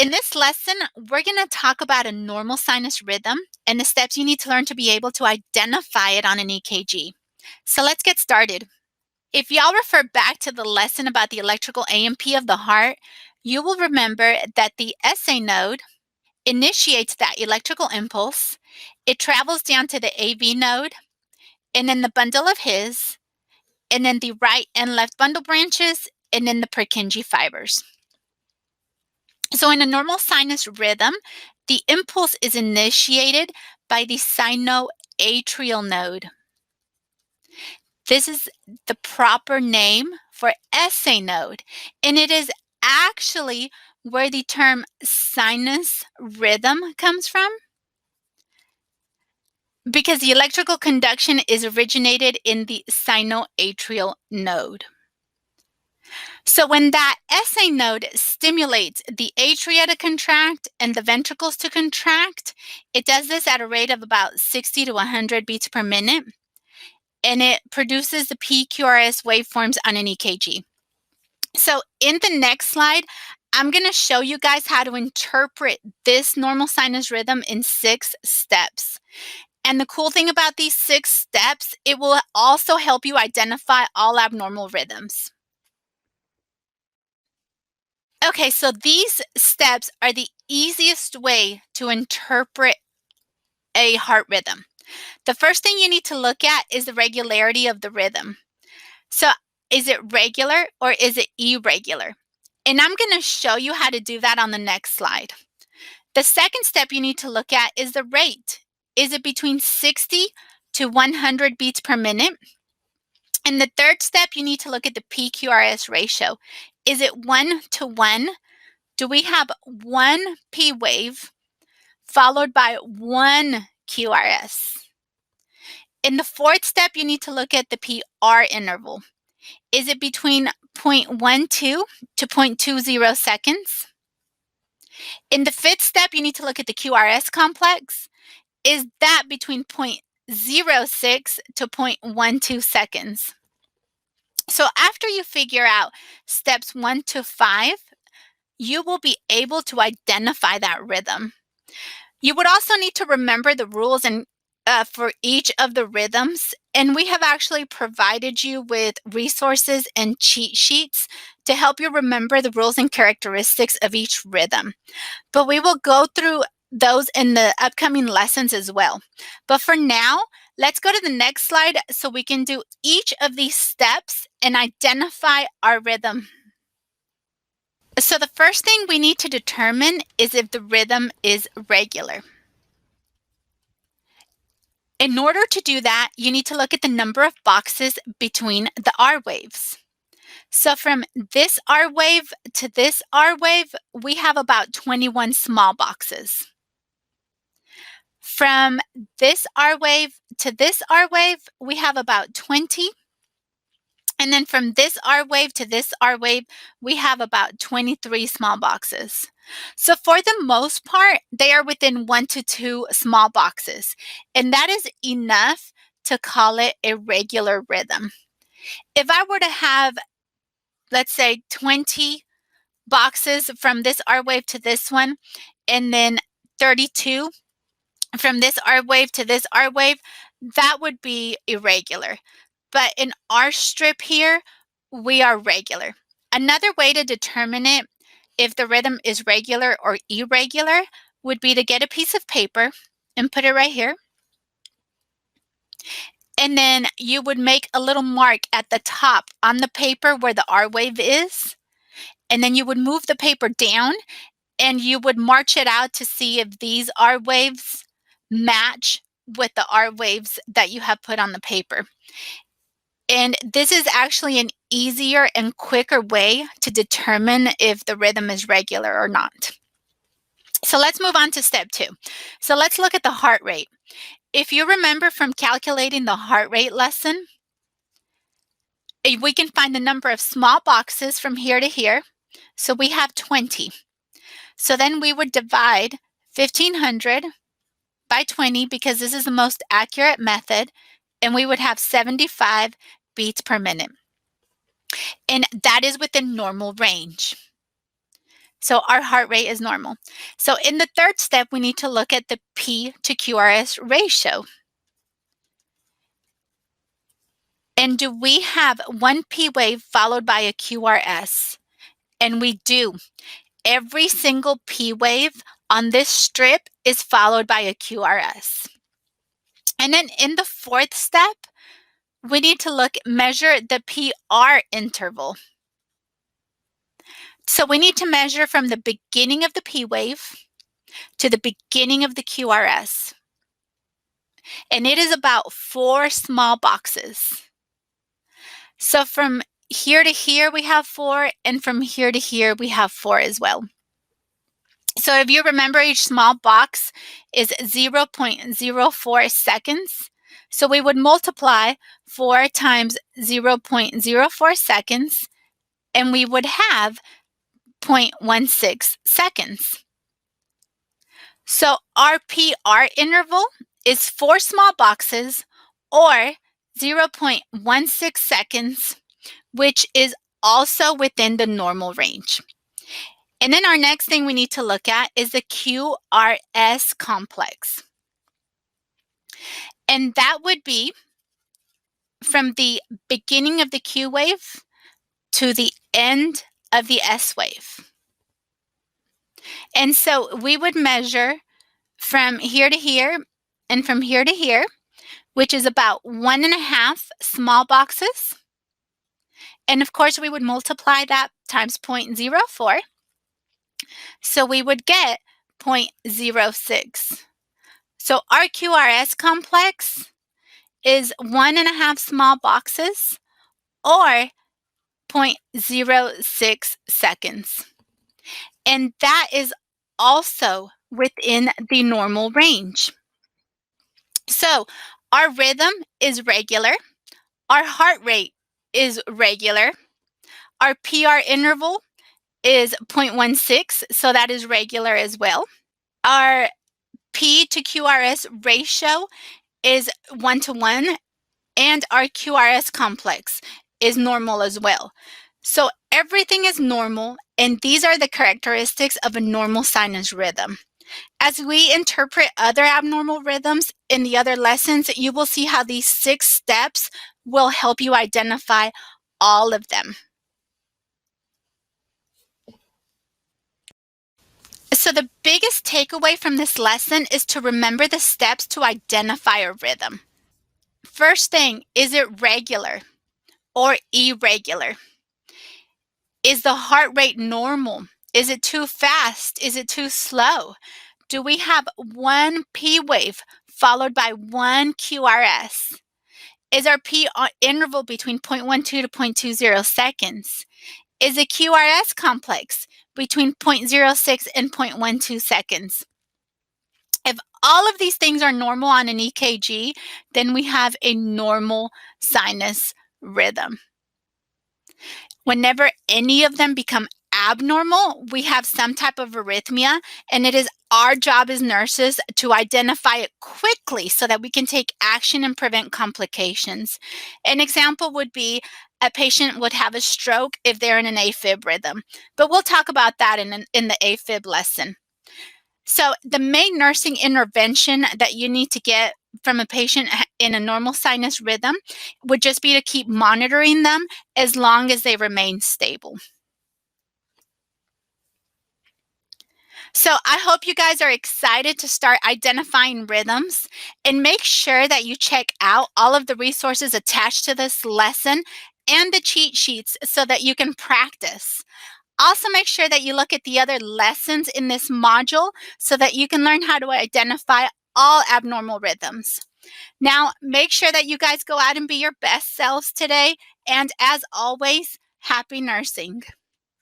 In this lesson, we're going to talk about a normal sinus rhythm and the steps you need to learn to be able to identify it on an EKG. So let's get started. If y'all refer back to the lesson about the electrical A&P of the heart, you will remember that the SA node initiates that electrical impulse. It travels down to the AV node, and then the bundle of His, and then the right and left bundle branches, and then the Purkinje fibers. So in a normal sinus rhythm, the impulse is initiated by the sinoatrial node. This is the proper name for SA node, and it is actually where the term sinus rhythm comes from, because the electrical conduction is originated in the sinoatrial node. So when that SA node stimulates the atria to contract and the ventricles to contract, it does this at a rate of about 60 to 100 beats per minute, and it produces the PQRS waveforms on an EKG. So in the next slide, I'm going to show you guys how to interpret this normal sinus rhythm in 6 steps. And the cool thing about these 6 steps, it will also help you identify all abnormal rhythms. Okay, so these steps are the easiest way to interpret a heart rhythm. The first thing you need to look at is the regularity of the rhythm. So is it regular or is it irregular? And I'm going to show you how to do that on the next slide. The second step you need to look at is the rate. Is it between 60 to 100 beats per minute? And the third step, you need to look at the PQRS ratio. Is it 1 to 1? Do we have 1 P wave followed by 1 QRS? In the fourth step, you need to look at the PR interval. Is it between 0.12 to 0.20 seconds? In the fifth step, you need to look at the QRS complex. Is that between 0.06 to 0.12 seconds? So after you figure out steps 1 to 5, you will be able to identify that rhythm. You would also need to remember the rules and for each of the rhythms, and we have actually provided you with resources and cheat sheets to help you remember the rules and characteristics of each rhythm. But we will go through those in the upcoming lessons as well. But for now, let's go to the next slide so we can do each of these steps and identify our rhythm. So the first thing we need to determine is if the rhythm is regular. In order to do that, you need to look at the number of boxes between the R waves. So from this R wave to this R wave, we have about 21 small boxes. From this R wave to this R wave, we have about 20. And then from this R wave to this R wave, we have about 23 small boxes. So for the most part, they are within 1 to 2 small boxes. And that is enough to call it a regular rhythm. If I were to have, let's say, 20 boxes from this R wave to this one, and then 32 from this R wave to this R wave, that would be irregular. But in our strip here, we are regular. Another way to determine it, if the rhythm is regular or irregular, would be to get a piece of paper and put it right here. And then you would make a little mark at the top on the paper where the R wave is. And then you would move the paper down and you would march it out to see if these R waves match with the R waves that you have put on the paper. And this is actually an easier and quicker way to determine if the rhythm is regular or not. So let's move on to step 2. So let's look at the heart rate. If you remember from calculating the heart rate lesson, we can find the number of small boxes from here to here. So we have 20. So then we would divide 1,500 by 20 because this is the most accurate method, and we would have 75 beats per minute. And that is within normal range. So our heart rate is normal. So in the third step, we need to look at the P to QRS ratio. And do we have one P wave followed by a QRS? And we do. Every single P wave on this strip is followed by a QRS. And then in the fourth step, we need to measure the PR interval. So we need to measure from the beginning of the P wave to the beginning of the QRS. And it is about 4 small boxes. So from here to here, we have 4, and from here to here, we have 4 as well. So if you remember, each small box is 0.04 seconds. So we would multiply 4 times 0.04 seconds, and we would have 0.16 seconds. So our PR interval is 4 small boxes or 0.16 seconds, which is also within the normal range. And then our next thing we need to look at is the QRS complex. And that would be from the beginning of the Q wave to the end of the S wave. And so we would measure from here to here and from here to here, which is about 1.5 small boxes. And of course, we would multiply that times 0.04. So we would get 0.06. So our QRS complex is 1.5 small boxes or 0.06 seconds. And that is also within the normal range. So our rhythm is regular. Our heart rate is regular. Our PR interval is 0.16, so that is regular as well. Our P to QRS ratio is 1:1, and our QRS complex is normal as well. So everything is normal, and these are the characteristics of a normal sinus rhythm. As we interpret other abnormal rhythms in the other lessons, you will see how these 6 steps will help you identify all of them. So the biggest takeaway from this lesson is to remember the steps to identify a rhythm. First thing, is it regular or irregular? Is the heart rate normal? Is it too fast? Is it too slow? Do we have one P wave followed by one QRS? Is our P interval between 0.12 to 0.20 seconds? Is the QRS complex between 0.06 and 0.12 seconds? If all of these things are normal on an EKG, then we have a normal sinus rhythm. Whenever any of them become abnormal, we have some type of arrhythmia, and it is our job as nurses to identify it quickly so that we can take action and prevent complications. An example would be a patient would have a stroke if they're in an AFib rhythm, but we'll talk about that in the AFib lesson. So the main nursing intervention that you need to get from a patient in a normal sinus rhythm would just be to keep monitoring them as long as they remain stable. So I hope you guys are excited to start identifying rhythms, and make sure that you check out all of the resources attached to this lesson and the cheat sheets so that you can practice. Also, make sure that you look at the other lessons in this module so that you can learn how to identify all abnormal rhythms. Now, make sure that you guys go out and be your best selves today. And as always, happy nursing.